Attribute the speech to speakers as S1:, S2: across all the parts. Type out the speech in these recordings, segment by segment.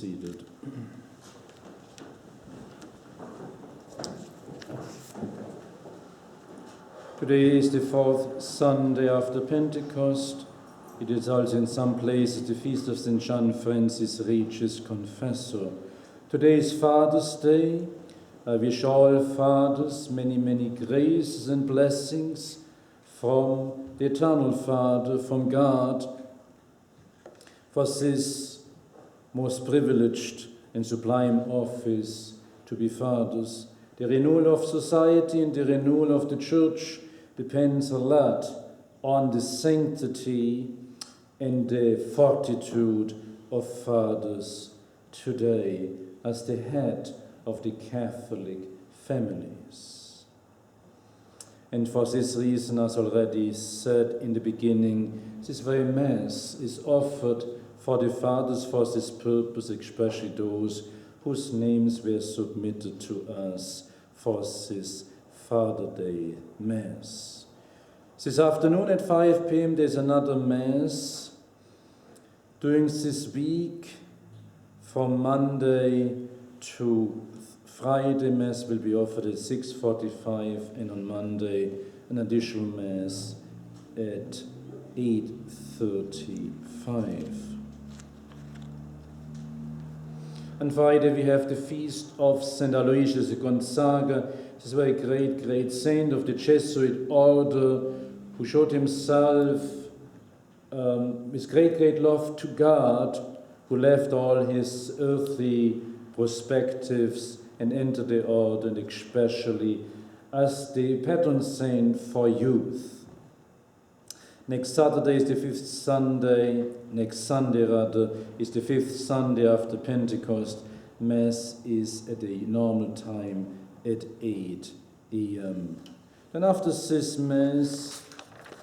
S1: seated. Today is the fourth Sunday after Pentecost. It is also in some places the feast of St. John Francis Regis Confessor. Today is Father's Day. I wish all fathers many, many graces and blessings from the Eternal Father, from God, for this most privileged and sublime office to be fathers. The renewal of society and the renewal of the Church depends a lot on the sanctity and the fortitude of fathers today as the head of the Catholic families. And for this reason, as already said in the beginning, this very Mass is offered for the fathers for this purpose, especially those whose names were submitted to us for this Father Day Mass. This afternoon at 5 p.m. there's another Mass. During this week, from Monday to Friday, Mass will be offered at 6:45, and on Monday an additional Mass at 8:35. On Friday we have the feast of St. Aloysius de Gonzaga. This is a very great, great saint of the Jesuit order who showed himself with great, great love to God, who left all his earthly perspectives and entered the order, and especially as the patron saint for youth. Next Saturday is the fifth Sunday, next Sunday rather, is the fifth Sunday after Pentecost. Mass is at a normal time at 8 a.m. Then after this Mass,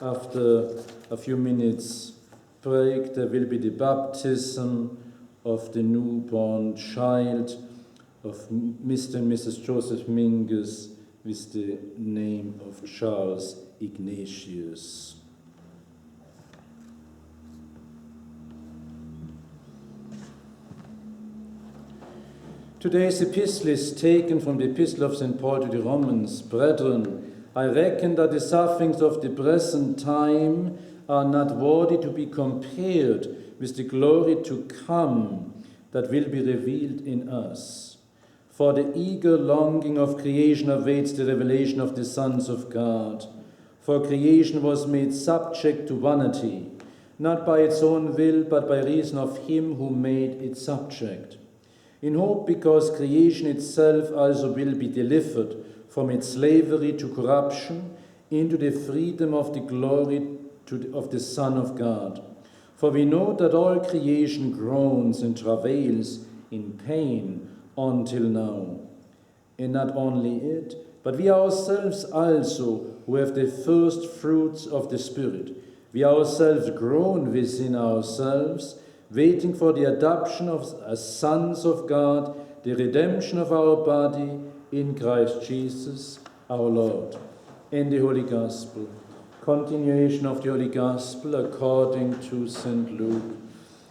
S1: after a few minutes break, there will be the baptism of the newborn child of Mr. and Mrs. Joseph Mingus with the name of Charles Ignatius. Today's epistle is taken from the epistle of St. Paul to the Romans. Brethren, I reckon that the sufferings of the present time are not worthy to be compared with the glory to come that will be revealed in us. For the eager longing of creation awaits the revelation of the sons of God. For creation was made subject to vanity, not by its own will, but by reason of him who made it subject. In hope, because creation itself also will be delivered from its slavery to corruption into the freedom of the glory of the Son of God. For we know that all creation groans and travails in pain until now. And not only it, but we ourselves also, who have the first fruits of the Spirit, we ourselves groan within ourselves, waiting for the adoption as sons of God, the redemption of our body in Christ Jesus our Lord. And the Holy Gospel, continuation of the Holy Gospel according to St. Luke.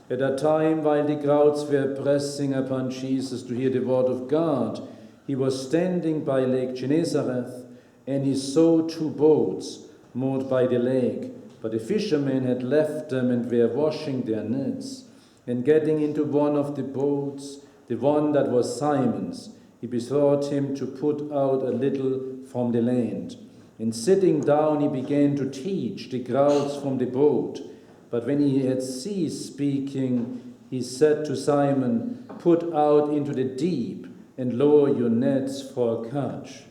S1: At a time while the crowds were pressing upon Jesus to hear the word of God, he was standing by Lake Gennesareth, and he saw two boats moored by the lake. But the fishermen had left them and were washing their nets. And getting into one of the boats, the one that was Simon's, he besought him to put out a little from the land. And sitting down, he began to teach the crowds from the boat. But when he had ceased speaking, he said to Simon, "Put out into the deep and lower your nets for a catch."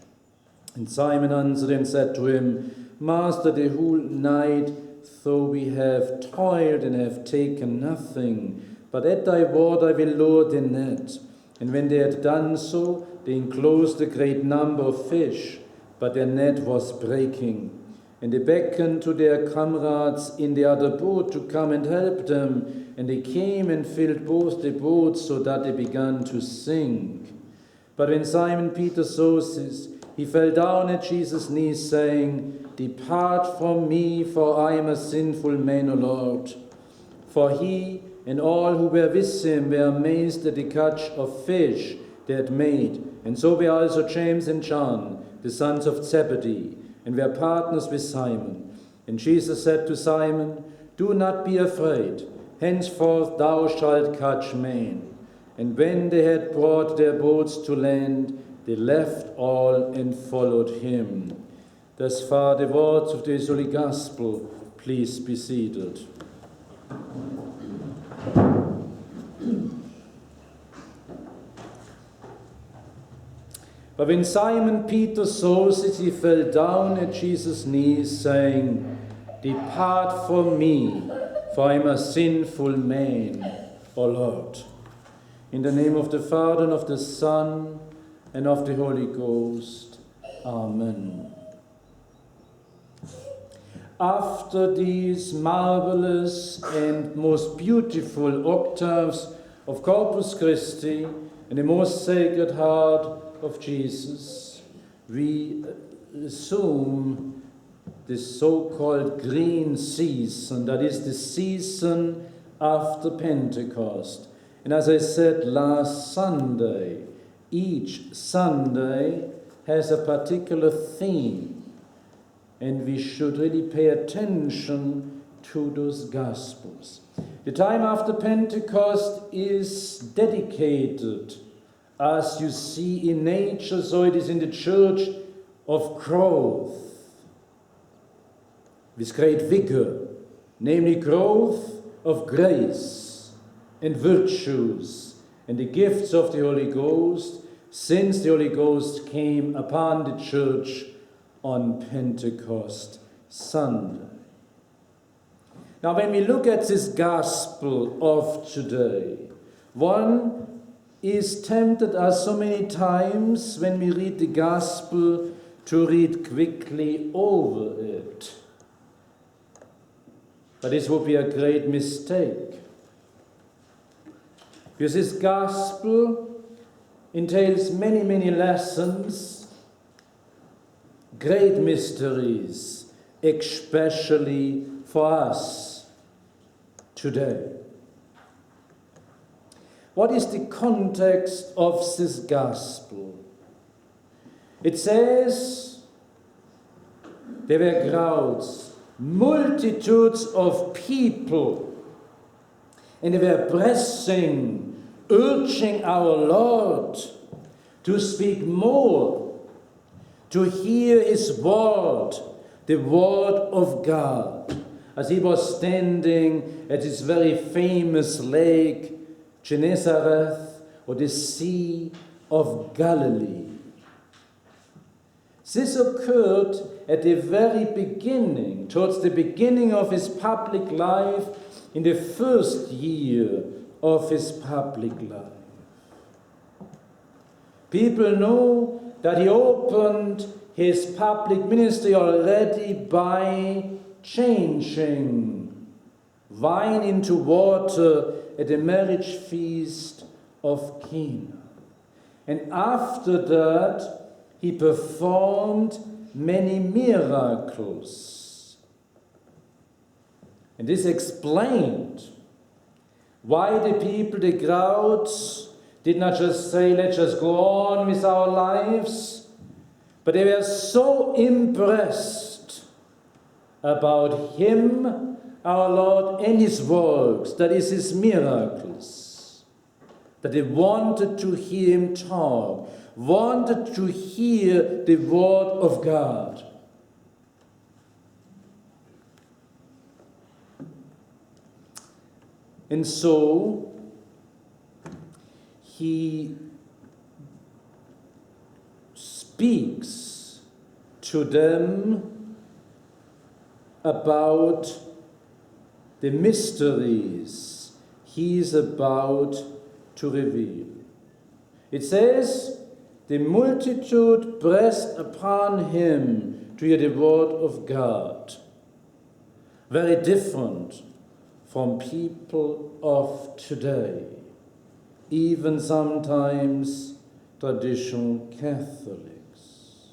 S1: And Simon answered and said to him, "Master, the whole night, though we have toiled and have taken nothing, but at thy word I will lower the net." And when they had done so, they enclosed a great number of fish, but their net was breaking. And they beckoned to their comrades in the other boat to come and help them, and they came and filled both the boats so that they began to sink. But when Simon Peter saw this, he fell down at Jesus' knees, saying, "Depart from me, for I am a sinful man, O Lord." For he, and all who were with him were amazed at the catch of fish they had made. And so were also James and John, the sons of Zebedee, and were partners with Simon. And Jesus said to Simon, "Do not be afraid. Henceforth thou shalt catch men." And when they had brought their boats to land, they left all and followed him. Thus far the words of the Holy Gospel. Please be seated. But when Simon Peter saw this, he fell down at Jesus' knees, saying, "Depart from me, for I am a sinful man, O Lord." In the name of the Father, and of the Son, and of the Holy Ghost. Amen. After these marvelous and most beautiful octaves of Corpus Christi and the most sacred heart of Jesus, we resume this so-called green season, that is the season after Pentecost. And as I said last Sunday, each Sunday has a particular theme, and we should really pay attention to those Gospels. The time after Pentecost is dedicated, as you see in nature, so it is in the church, of growth, with great vigor, namely growth of grace and virtues and the gifts of the Holy Ghost, since the Holy Ghost came upon the church on Pentecost Sunday. Now, when we look at this gospel of today, one is tempted, as so many times when we read the gospel, to read quickly over it. But this would be a great mistake. Because this gospel entails many, many lessons, great mysteries, especially for us today. What is the context of this gospel? It says there were crowds, multitudes of people, and they were pressing, urging our Lord to speak more, to hear his word, the word of God, as he was standing at this very famous lake, Gennesareth, or the Sea of Galilee. This occurred at the very beginning, towards the beginning of his public life, in the first year of his public life. People know that he opened his public ministry already by changing wine into water at the marriage feast of Cana. And after that, he performed many miracles. And this explained why the people, the crowds, did not just say, let's just go on with our lives, but they were so impressed about him, our Lord, and his works, that is, his miracles, that they wanted to hear him talk, wanted to hear the word of God. And so he speaks to them about the mysteries he is about to reveal. It says, the multitude pressed upon him to hear the word of God. Very different from people of today, even sometimes traditional Catholics.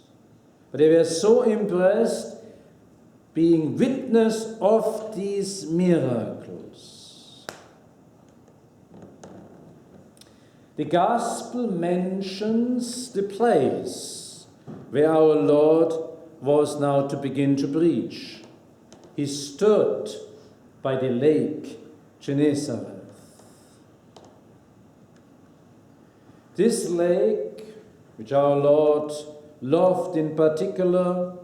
S1: But they were so impressed being witness of these miracles. The Gospel mentions the place where our Lord was now to begin to preach. He stood by the lake Gennesaret. This lake, which our Lord loved in particular,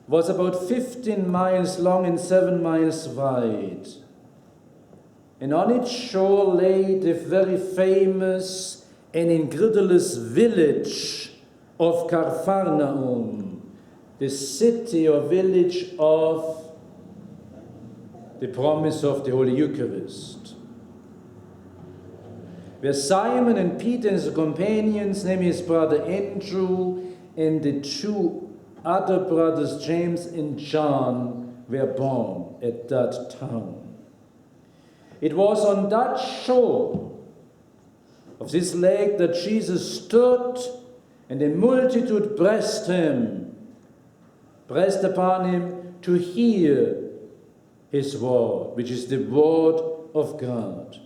S1: was about 15 miles long and 7 miles wide. And on its shore lay the very famous and incredulous village of Capharnaum, the city or village of the promise of the Holy Eucharist, where Simon and Peter and his companions, namely his brother Andrew and the two other brothers, James and John, were born at that town. It was on that shore of this lake that Jesus stood, and the multitude pressed upon him to hear his word, which is the word of God.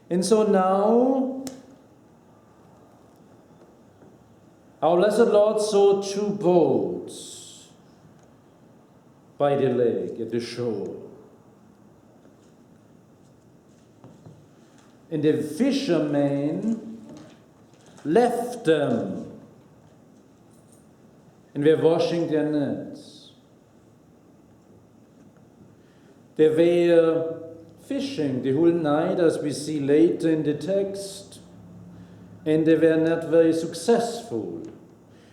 S1: And so now, our blessed Lord saw two boats by the lake at the shore. And the fishermen left them and were washing their nets. They were fishing the whole night, as we see later in the text, and they were not very successful.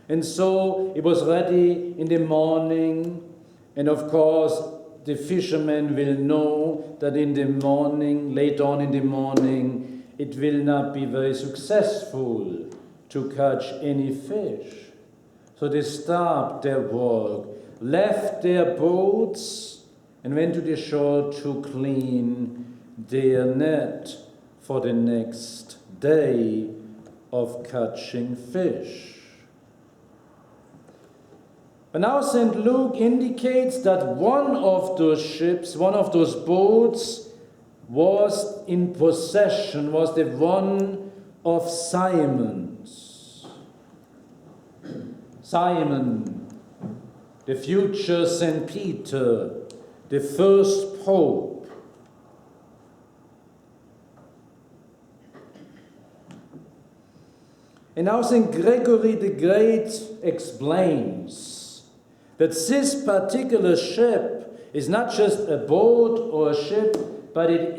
S1: And so it was ready in the morning, and of course the fishermen will know that in the morning, later on in the morning, it will not be very successful to catch any fish. So they stopped their work, left their boats, and went to the shore to clean their net for the next day of catching fish. But now St. Luke indicates that one of those ships, one of those boats, was in possession, was the one of Simon's. Simon, the future St. Peter, the first Pope. And now St. Gregory the Great explains that this particular ship is not just a boat or a ship, but it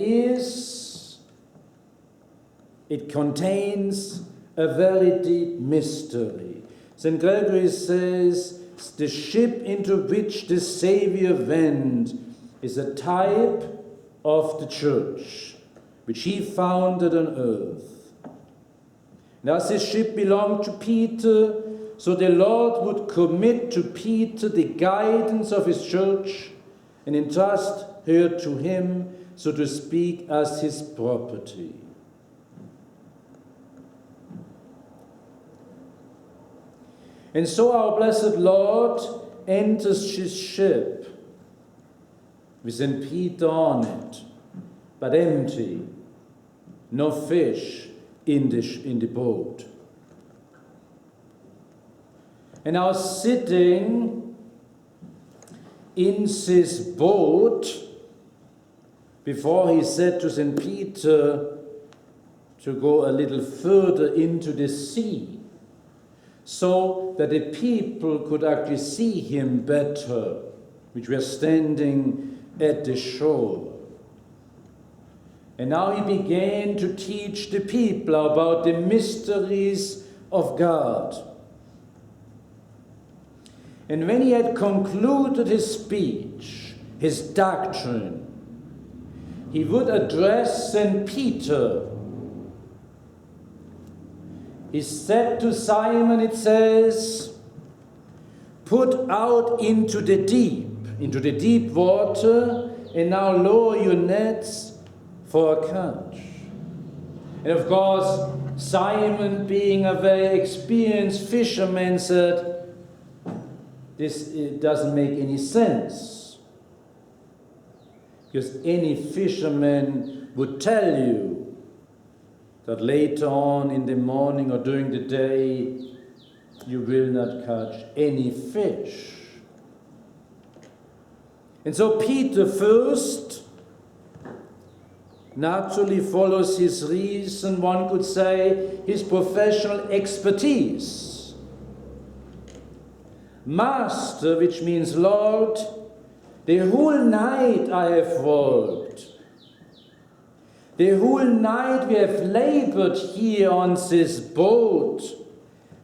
S1: contains a very deep mystery. St. Gregory says the ship into which the Savior went is a type of the church, which he founded on earth. And as this ship belonged to Peter, so the Lord would commit to Peter the guidance of his church and entrust her to him, so to speak, as his property. And so our blessed Lord enters his ship with St. Peter on it, but empty, no fish in the boat. And now sitting in this boat, before he said to St. Peter to go a little further into the sea, so that the people could actually see him better, which were standing at the shore. And now he began to teach the people about the mysteries of God. And when he had concluded his speech, his doctrine, he would address St. Peter. He said to Simon, it says, "Put out into the deep water, and now lower your nets for a catch." And of course, Simon, being a very experienced fisherman, said, "This doesn't make any sense. Because any fisherman would tell you that later on in the morning or during the day, you will not catch any fish. And so Peter first naturally follows his reason, one could say, his professional expertise. Master, which means Lord, the whole night I have worked. The whole night we have labored here on this boat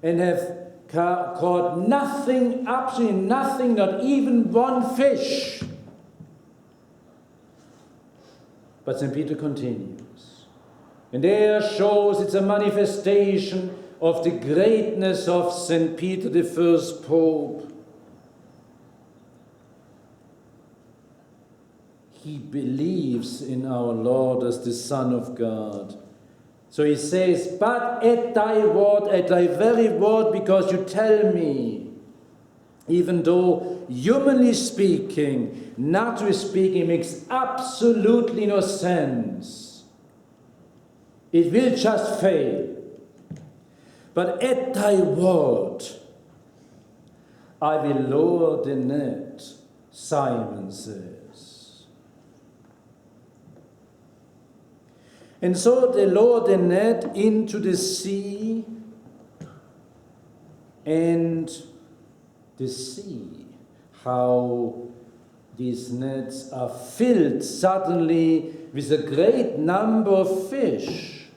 S1: and have caught nothing, absolutely nothing, not even one fish. But St. Peter continues. And there shows it's a manifestation of the greatness of St. Peter, the first Pope. He believes in our Lord as the Son of God. So he says, but at thy word, at thy very word, because you tell me, even though humanly speaking, naturally speaking, makes absolutely no sense. It will just fail. But at thy word, I will lower the net, Simon says. And so they lowered the net into the sea, and the sea, how these nets are filled suddenly with a great number of fish,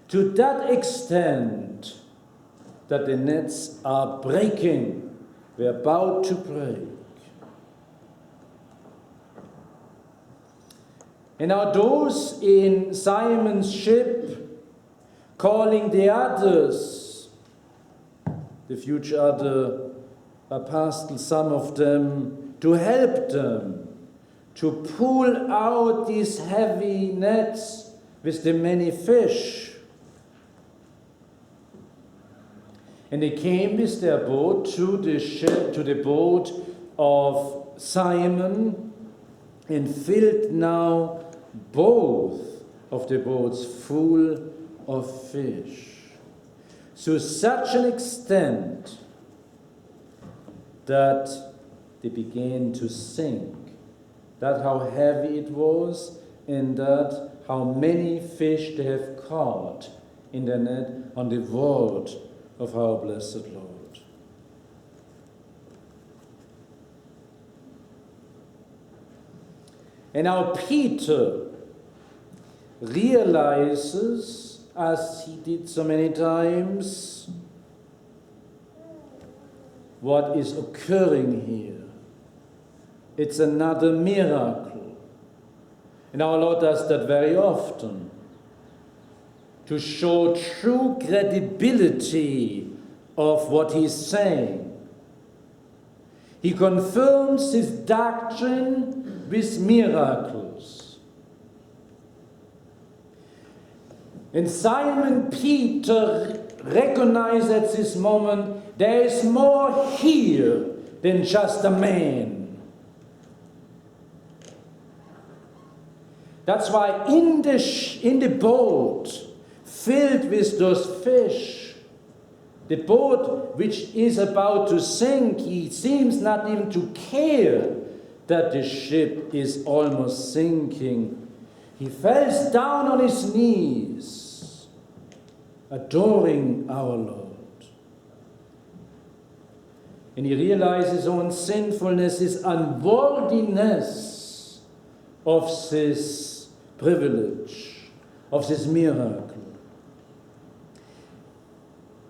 S1: to that extent that the nets are breaking, we're about to break. And now those in Simon's ship calling the others, the future other apostles, some of them, to help them to pull out these heavy nets with the many fish. And they came with their boat to the ship, to the boat of Simon, and filled now both of the boats full of fish. To such an extent that they began to sink. That how heavy it was, and that how many fish they have caught in the net on the word of our blessed Lord. And now Peter realizes, as he did so many times, what is occurring here. It's another miracle. And our Lord does that very often, to show true credibility of what he's saying. He confirms his doctrine with miracles. And Simon Peter recognized at this moment there is more here than just a man. That's why in the boat filled with those fish, the boat which is about to sink, he seems not even to care that the ship is almost sinking. He falls down on his knees, adoring our Lord. And he realizes his own sinfulness, his unworthiness of this privilege, of this miracle.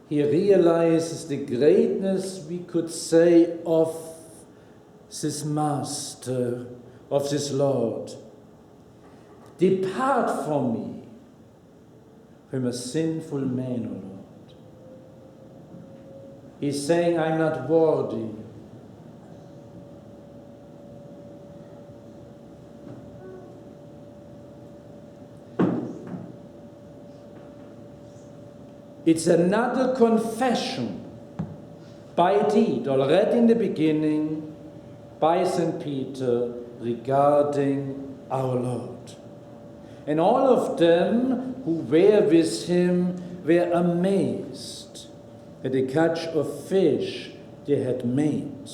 S1: He realizes the greatness, we could say, of this Master, of this Lord. Depart from me, from a sinful man, O Lord. He's saying, I'm not worthy. It's another confession by deed, already in the beginning, by St. Peter regarding our Lord. And all of them who were with him were amazed at the catch of fish they had made.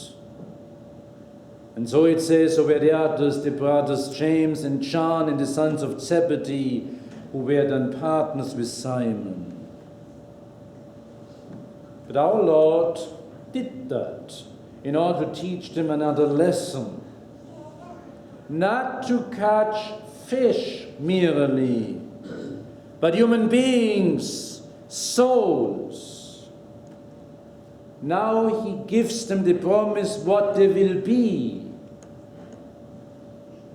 S1: And so it says, so were the others, the brothers James and John and the sons of Zebedee, who were then partners with Simon. But our Lord did that in order to teach them another lesson. Not to catch fish merely, but human beings, souls. Now he gives them the promise what they will be.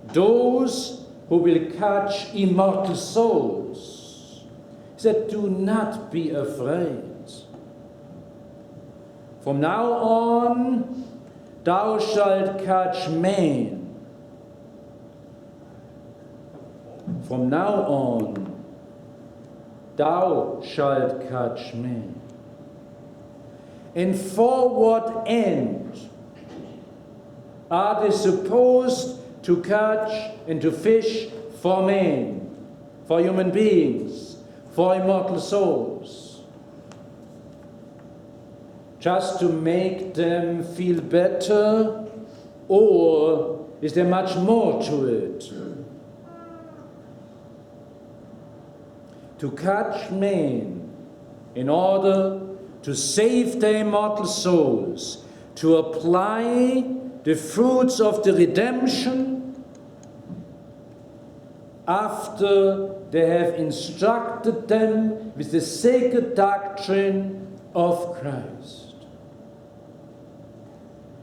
S1: Those who will catch immortal souls. He said, do not be afraid. From now on, thou shalt catch men. From now on, thou shalt catch men. And for what end are they supposed to catch and to fish? For men, for human beings, for immortal souls. Just to make them feel better, or is there much more to it? To catch men in order to save their immortal souls, to apply the fruits of the redemption after they have instructed them with the sacred doctrine of Christ.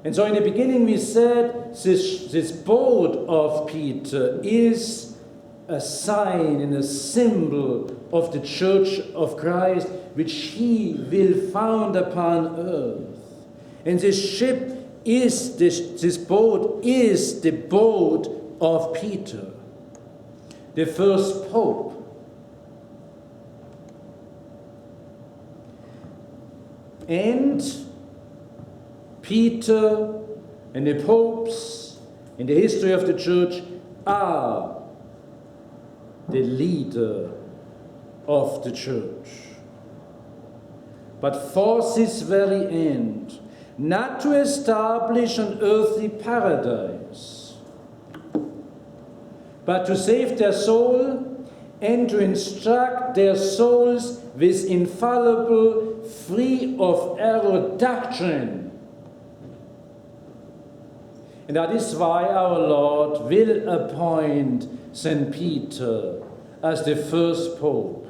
S1: And so in the beginning we said this boat of Peter is a sign and a symbol of the Church of Christ, which he will found upon earth. And this boat is the boat of Peter, the first pope. And Peter and the popes in the history of the church are the leader of the church. But for this very end, not to establish an earthly paradise, but to save their soul and to instruct their souls with infallible, free of error doctrine. And that is why our Lord will appoint St. Peter as the first pope.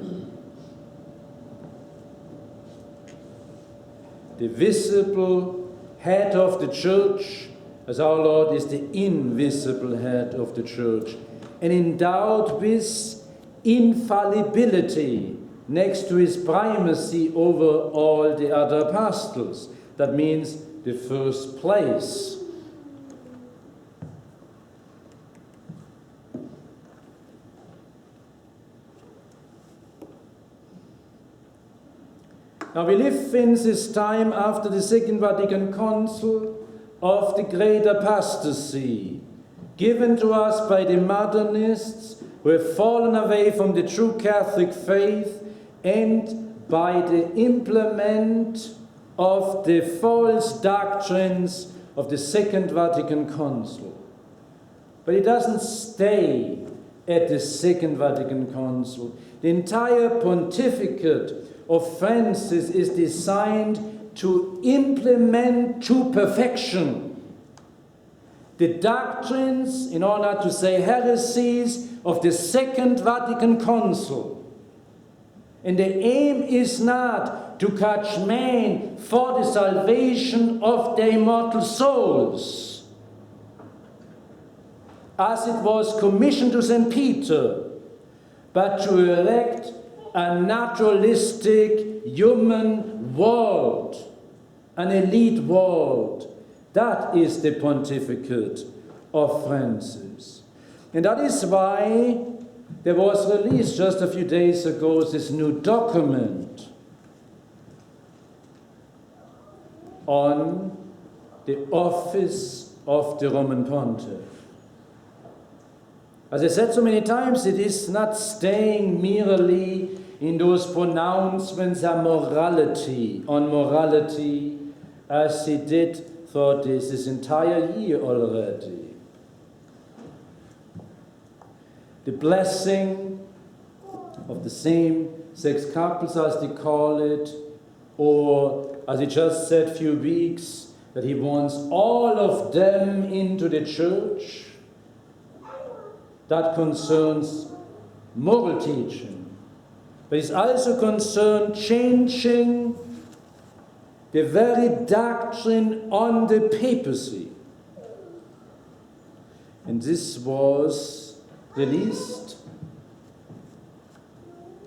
S1: The visible head of the church, as our Lord is the invisible head of the church, and endowed with infallibility next to his primacy over all the other apostles. That means the first place. Now we live in this time after the Second Vatican Council of the great apostasy, given to us by the modernists who have fallen away from the true Catholic faith and by the implement of the false doctrines of the Second Vatican Council. But it doesn't stay at the Second Vatican Council. The entire pontificate of Francis is designed to implement to perfection the doctrines, in order not to say heresies, of the Second Vatican Council. And the aim is not to catch men for the salvation of their immortal souls, as it was commissioned to St. Peter, but to erect a naturalistic human world, an elite world. That is the pontificate of Francis. And that is why there was released just a few days ago this new document on the office of the Roman Pontiff. As I said so many times, it is not staying merely in those pronouncements on morality, as he did for this entire year already. The blessing of the same-sex couples, as they call it, or as he just said a few weeks, that he wants all of them into the church. That concerns moral teaching, but it's also concerned changing the very doctrine on the papacy. And this was released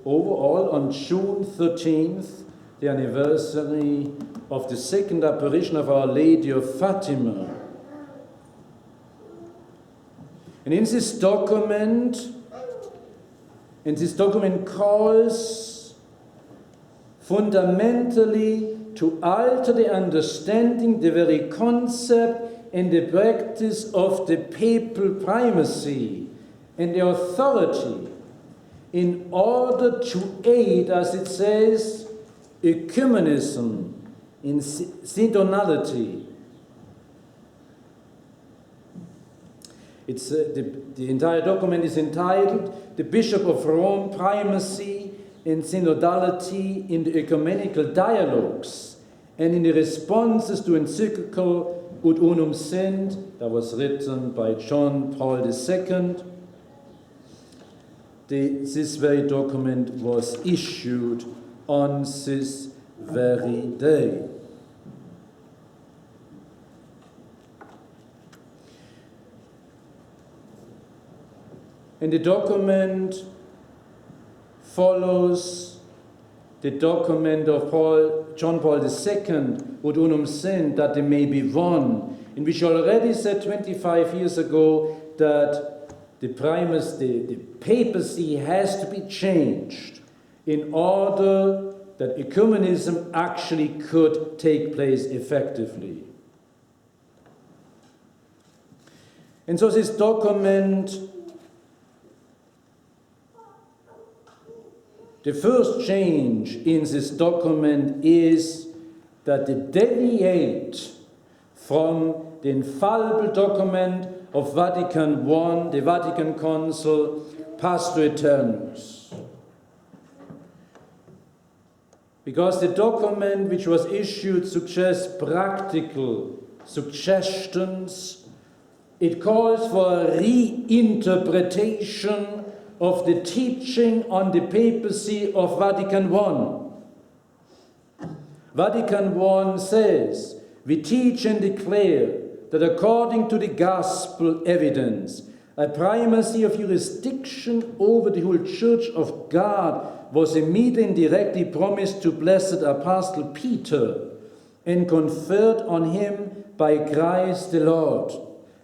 S1: overall on June 13th, the anniversary of the second apparition of Our Lady of Fatima. And in this document calls fundamentally to alter the understanding, the very concept and the practice of the papal primacy and the authority in order to aid, as it says, ecumenism in synodality. It's, the entire document is entitled The Bishop of Rome Primacy and Synodality in the Ecumenical Dialogues and in the Responses to Encyclical Ut Unum Sint, that was written by John Paul II. This very document was issued on this very day. And the document follows the document of John Paul II, Ut Unum Sint, that they may be one, in which already said 25 years ago that the papacy has to be changed in order that ecumenism actually could take place effectively. And so this document, the first change in this document is that they deviate from the infallible document of Vatican I, the Vatican Council, Pastor Aeternus. Because the document which was issued suggests practical suggestions, it calls for a reinterpretation of the teaching on the papacy of Vatican I. Vatican I says, we teach and declare that according to the gospel evidence, a primacy of jurisdiction over the whole Church of God was immediately and directly promised to blessed Apostle Peter and conferred on him by Christ the Lord.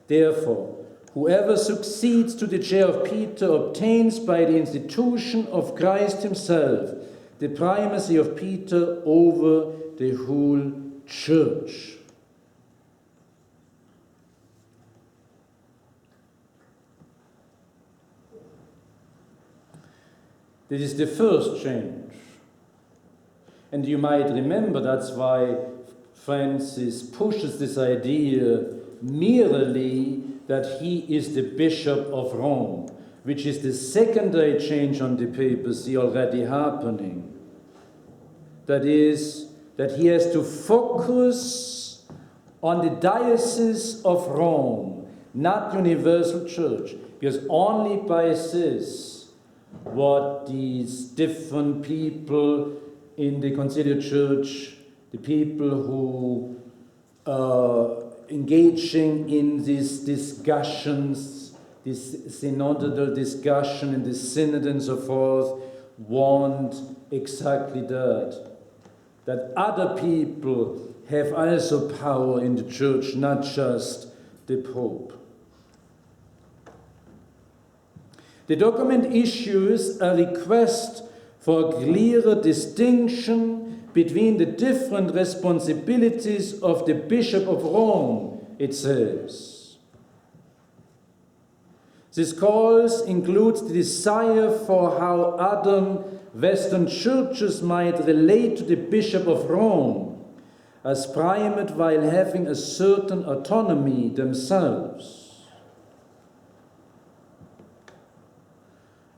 S1: Therefore, whoever succeeds to the chair of Peter obtains by the institution of Christ himself the primacy of Peter over the whole church. This is the first change. And you might remember that's why Francis pushes this idea merely that he is the Bishop of Rome, which is the secondary change on the papacy already happening. That is, that he has to focus on the Diocese of Rome, not universal church, because only by this what these different people in the conciliar church, the people who are engaging in these discussions, this synodal discussion in the synod and so forth, want exactly that other people have also power in the church, not just the Pope. The document issues a request for a clearer distinction between the different responsibilities of the Bishop of Rome, it says. This cause includes the desire for how other Western churches might relate to the Bishop of Rome as primate while having a certain autonomy themselves.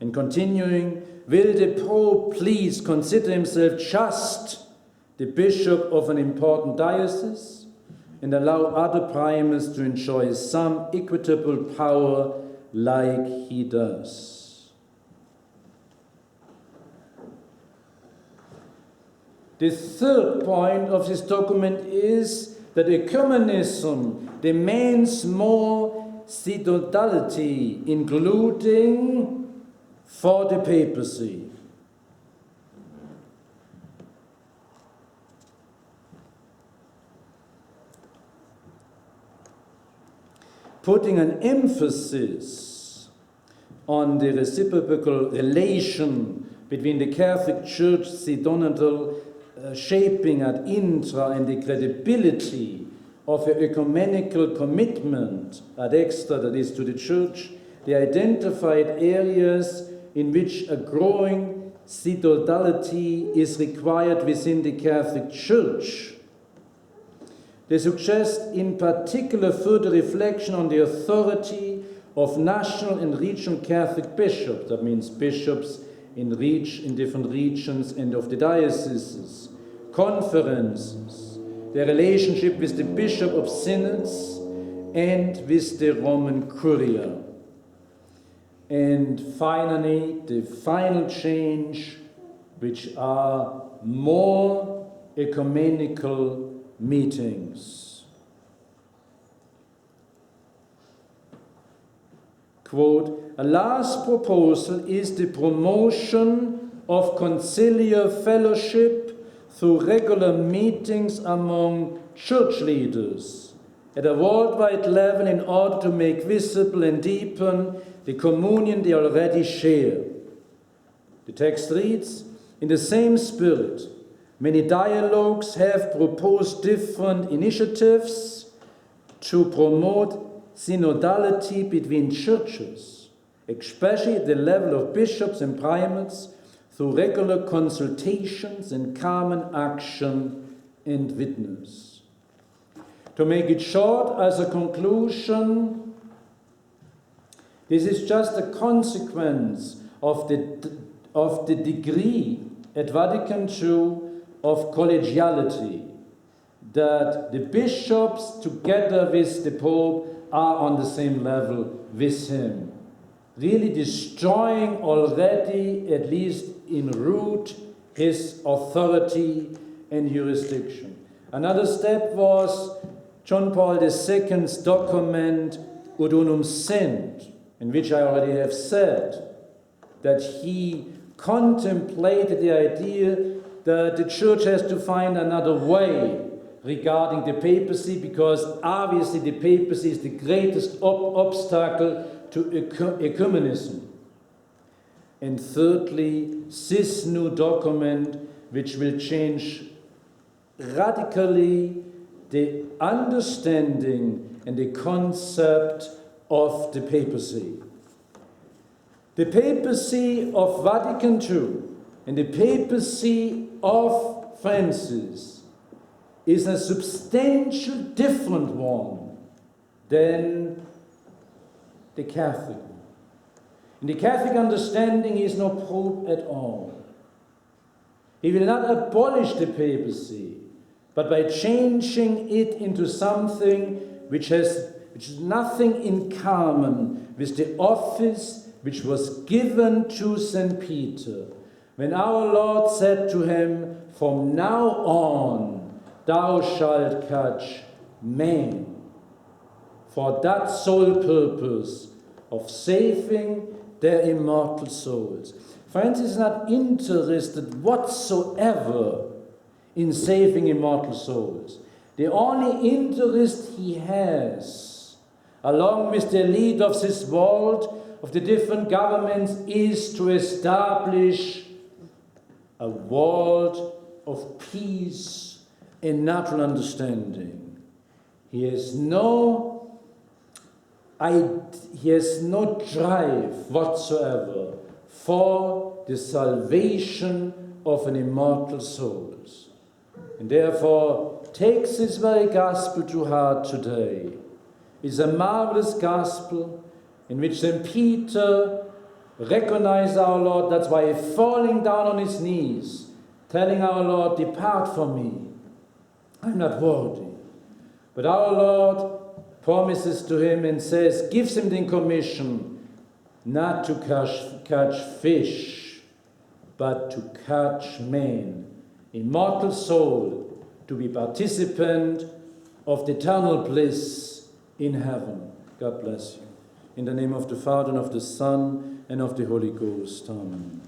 S1: In continuing, will the Pope please consider himself just the bishop of an important diocese and allow other primates to enjoy some equitable power like he does? The third point of this document is that ecumenism demands more synodality, including for the papacy. Putting an emphasis on the reciprocal relation between the Catholic Church synodal shaping ad intra and the credibility of an ecumenical commitment ad extra, that is to the Church, the identified areas in which a growing synodality is required within the Catholic Church. They suggest in particular further reflection on the authority of national and regional Catholic bishops, that means bishops in different regions and of the dioceses, conferences, their relationship with the bishop of synods and with the Roman Curia. And finally, the final change, which are more ecumenical meetings. Quote, a last proposal is the promotion of conciliar fellowship through regular meetings among church leaders at a worldwide level in order to make visible and deepen the communion they already share. The text reads, in the same spirit, many dialogues have proposed different initiatives to promote synodality between churches, especially at the level of bishops and primates, through regular consultations and common action and witness. To make it short, as a conclusion, this is just a consequence of the degree at Vatican II of collegiality, that the bishops together with the Pope are on the same level with him, really destroying already, at least in root, his authority and jurisdiction. Another step was John Paul II's document Ut Unum Sint, in which I already have said that he contemplated the idea that the Church has to find another way regarding the papacy, because obviously the papacy is the greatest obstacle to ecumenism. And thirdly, this new document, which will change radically the understanding and the concept of the papacy. The papacy of Vatican II and the papacy of Francis is a substantial different one than the Catholic one. In the Catholic understanding, he is no pope at all. He will not abolish the papacy, but by changing it into something which has nothing in common with the office which was given to St. Peter, when our Lord said to him, from now on, thou shalt catch men, for that sole purpose of saving their immortal souls. Francis is not interested whatsoever in saving immortal souls. The only interest he has, along with the elite of this world, of the different governments, is to establish a world of peace and natural understanding. He has no he has no drive whatsoever for the salvation of an immortal souls. And therefore takes this very gospel to heart today. It's a marvelous gospel in which St. Peter recognized our Lord. That's why he's falling down on his knees, telling our Lord, depart from me. I'm not worthy. But our Lord promises to him and says, gives him the commission not to catch fish, but to catch men, immortal soul, to be participant of the eternal bliss in heaven. God bless you. In the name of the Father, and of the Son, and of the Holy Ghost. Amen.